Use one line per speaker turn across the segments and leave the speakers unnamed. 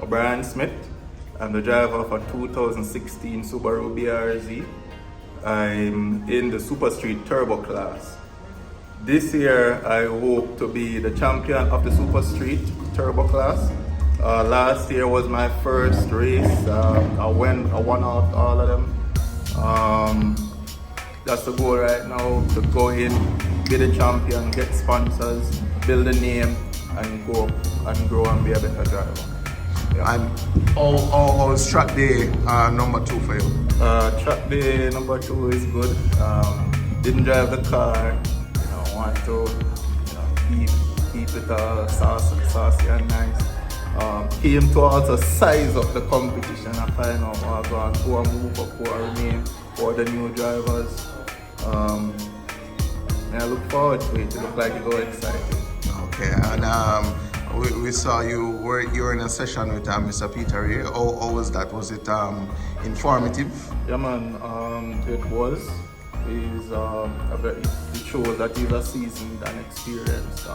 Brian Smith. I'm the driver of a 2016 Subaru BRZ. I'm in the Super Street Turbo class. This year I hope to be the champion of the Super Street Turbo class. Last year was my first race. I won out all of them. That's the goal right now, to go in, be the champion, get sponsors, build a name, and go and grow and be a better driver. Yeah.
And how's track day number 2 for you?
Track day number 2 is good. Didn't drive the car, want to keep it saucy and nice. Came to also size up the competition and find out who are move up, who are remain, who are the new drivers. I look forward to it. It looks like it's all exciting.
Okay, and we saw you were in a session with Mr. Peter here. How was that? Was it informative?
Yeah, man. It was. It shows that he's a seasoned and experienced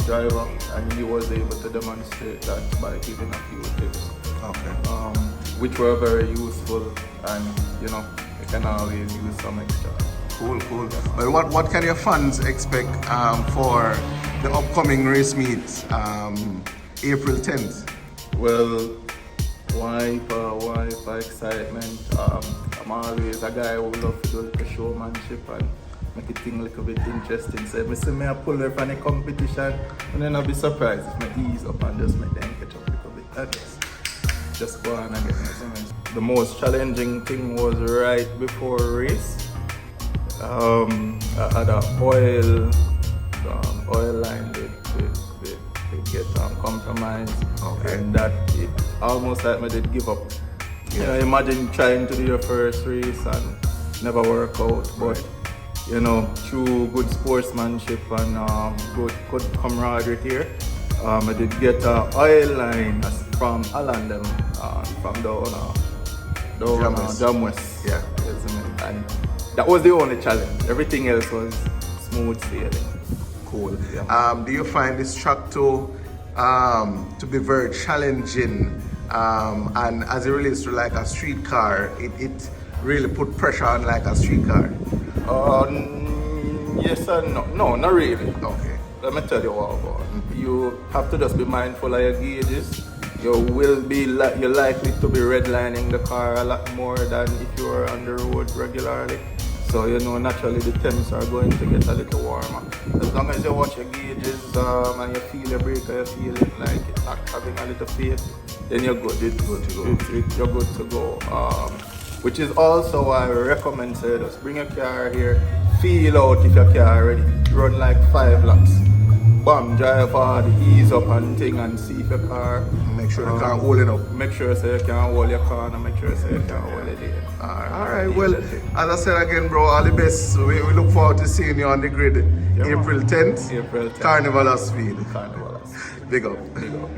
driver, and he was able to demonstrate that by giving a few tips.
Okay.
Which were very useful, and you can always use some extra.
Cool. Well, what can your fans expect for the upcoming race meet, April 10th?
Well, why for excitement? I'm always a guy who loves to do a little showmanship and make it thing a little bit interesting. So if I see me a pull up on a competition, and then I'll be surprised if I ease up and just make them catch up a little bit. And just go on and get my. The most challenging thing was right before race. I had an oil line they get compromised.
Okay.
And that it almost like me did give up.
Yeah.
Imagine trying to do your first race and never work out, but through good sportsmanship and good camaraderie here, I did get an oil line from Alan them from down Jam West.
Yeah.
And that was the only challenge. Everything else was smooth sailing.
Cool.
Yeah.
Do you find this track to be very challenging? And as it relates to like a street car, it really put pressure on like a street car?
Yes and no. No, not really.
Okay.
Let me tell you what about. You have to just be mindful of your gauges. You're likely to be redlining the car a lot more than if you were on the road regularly. So naturally the temps are going to get a little warmer. As long as you watch your gauges and you feel your brake, you feel it like it's not having a little fade, then you're good. It's good to go. You're good to go. which is also why I recommend say just bring your car here, feel out if your car ready, run like 5 laps. Bam, drive hard, ease up and thing and see if your car.
Make sure the car holding up.
Make sure say you can hold your car and make sure say you can hold it in.
Alright, well, as I said again, bro, all the best. We look forward to seeing you on the grid April 10th.
April 10th.
Carnival of Speed.
Carnival of Speed.
Big up.
Big up.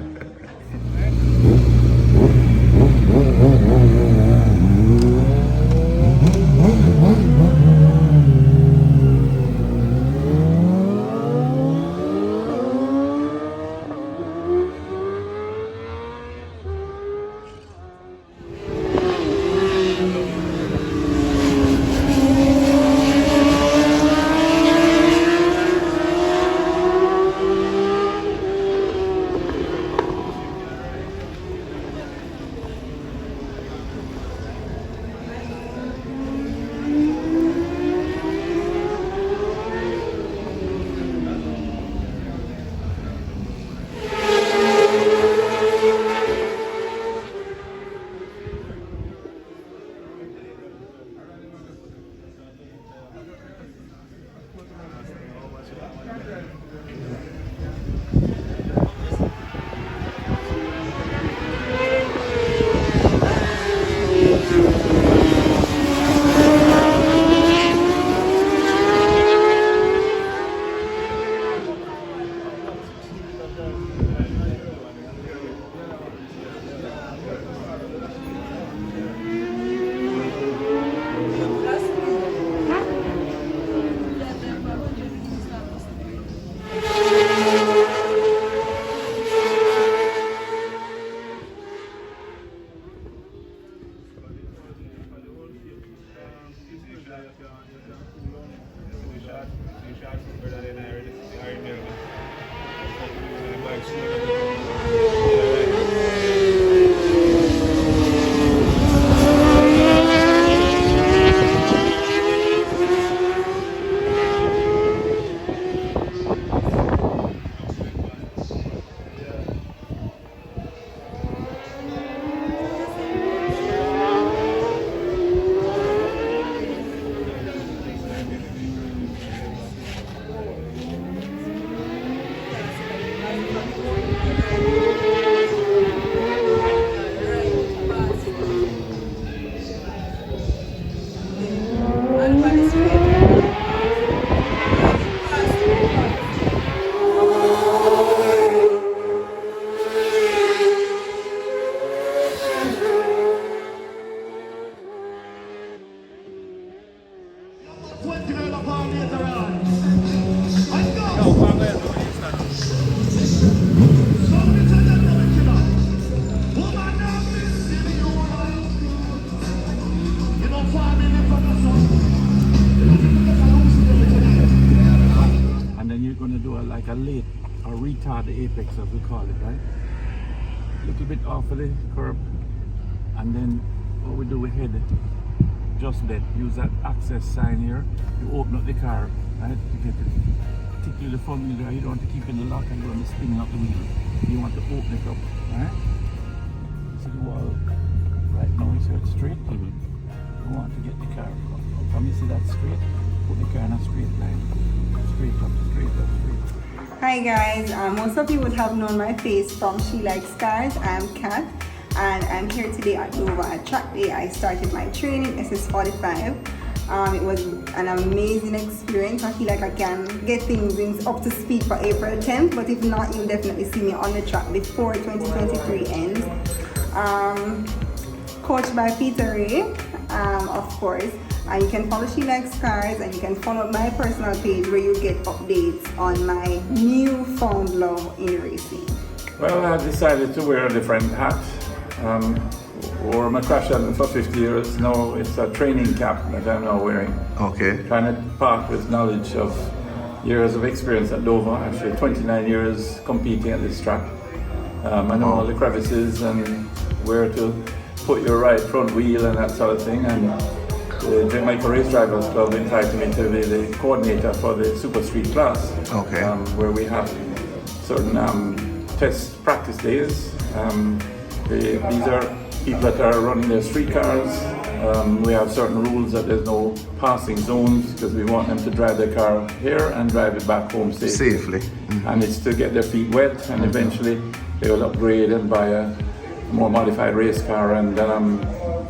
The apex, as we call it, right? A little bit off of the curb, and then what we do, we head just that. Use that access sign here. You open up the car, right? You get it. Particularly the front wheel there. You don't want to keep in the lock and you want to spin up the wheel. You want to open it up, right? See the wall right now is here straight. You want to get the car from you see that straight. Put the car in a straight line. Straight up, straight up, straight up.
Hi guys, most of you would have known my face from She Likes Cars. I'm Kat and I'm here today at Dover at track day. I started my training SS45. It was an amazing experience. I feel like I can get things up to speed for April 10th, but if not, you'll definitely see me on the track before 2023 ends. Coached by Peter Ray, of course. And you can follow She Likes Cars, and you can follow my personal page where you get updates on my newfound love in racing.
Well, I decided to wear a different hat. Wore my crash helmet for 50 years. Now it's a training cap that I'm now wearing.
Okay.
Trying to part with knowledge of years of experience at Dover. Actually, 29 years competing at this track. I know all the crevices and where to put your right front wheel and that sort of thing. And the Jamaica Race Drivers Club invited me to be the coordinator for the Super Street class.
Okay.
Where we have certain test practice days. These are people that are running their street cars We have certain rules that there's no passing zones because we want them to drive their car here and drive it back home
Safely.
And it's to get their feet wet, and eventually they will upgrade and buy a more modified race car and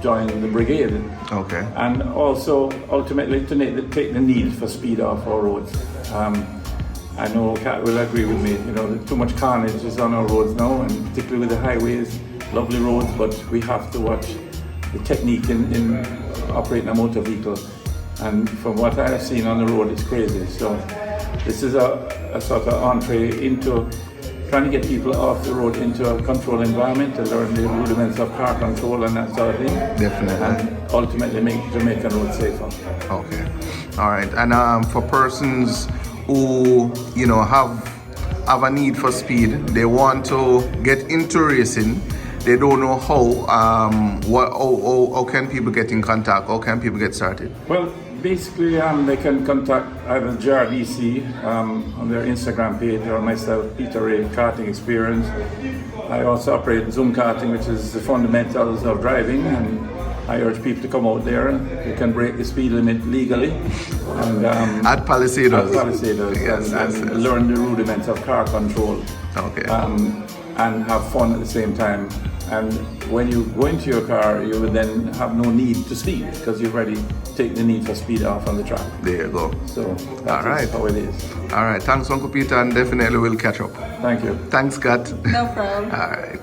join the brigade.
Okay.
And also ultimately to take the need for speed off our roads. I know Kat will agree with me, you know, too much carnage is on our roads now, and particularly with the highways, lovely roads, but we have to watch the technique in operating a motor vehicle. And from what I have seen on the road, it's crazy. So this is a sort of entree into trying to get people off the road into a controlled environment to learn the rudiments of car control and that sort of thing.
Definitely.
And ultimately make Jamaican roads safer.
Okay. All right. And for persons who, you know, have a need for speed, they want to get into racing, they don't know how, how can people get in contact? How can people get started?
Well, basically, they can contact either JRDC on their Instagram page or myself, Peter Ray Karting Experience. I also operate Zoom karting, which is the fundamentals of driving, and I urge people to come out there. You can break the speed limit legally. And,
at Palisadoes.
At Palisadoes,
yes,
and learn the rudiments of car control.
Okay.
And have fun at the same time. And when you go into your car, you will then have no need to speed because you've already taken the need for speed off on the track.
There you go.
So that's how it is.
All right. Thanks, Uncle Peter, and definitely we'll catch up.
Thank you.
Thanks, Kat.
No problem.
All right.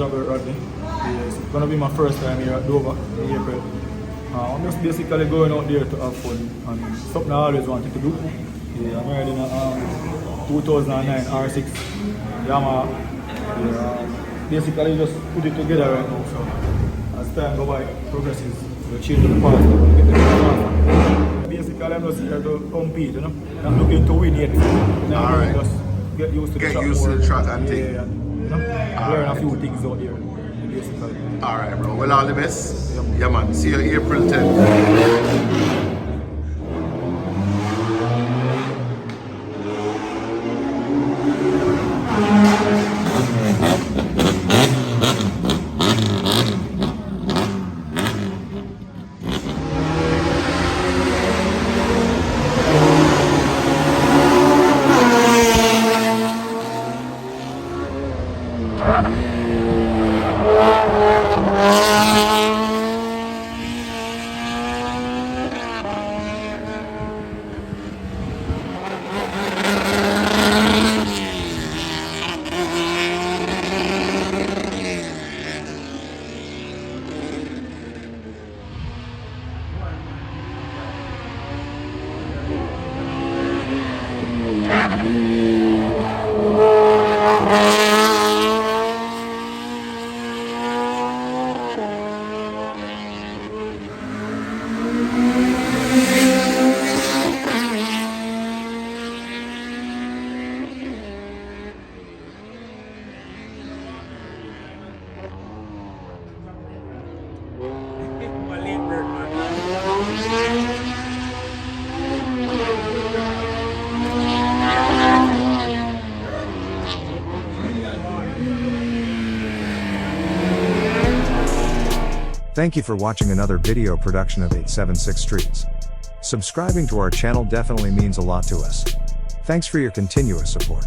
Yes, it's gonna be my first time here at Dover in April. I'm just basically going out there to have fun and something I always wanted to do. Yeah, I'm riding a 2009 R6 Yamaha. Yeah, basically just put it together right now. So as time goes by, progresses, the change of the parts, get the faster. Basically, I'm just here to compete, you know. I'm looking to win yet. Now
Alright.
just get used to the
Get
track
used to
more.
the track and
Yeah,
thing.
yeah, you know, learn a few things out there, basically.
Alright, bro. Well, all the best. Yeah, man. See you April 10th.
Thank you for watching another video production of 876 Streets. Subscribing to our channel definitely means a lot to us. Thanks for your continuous support.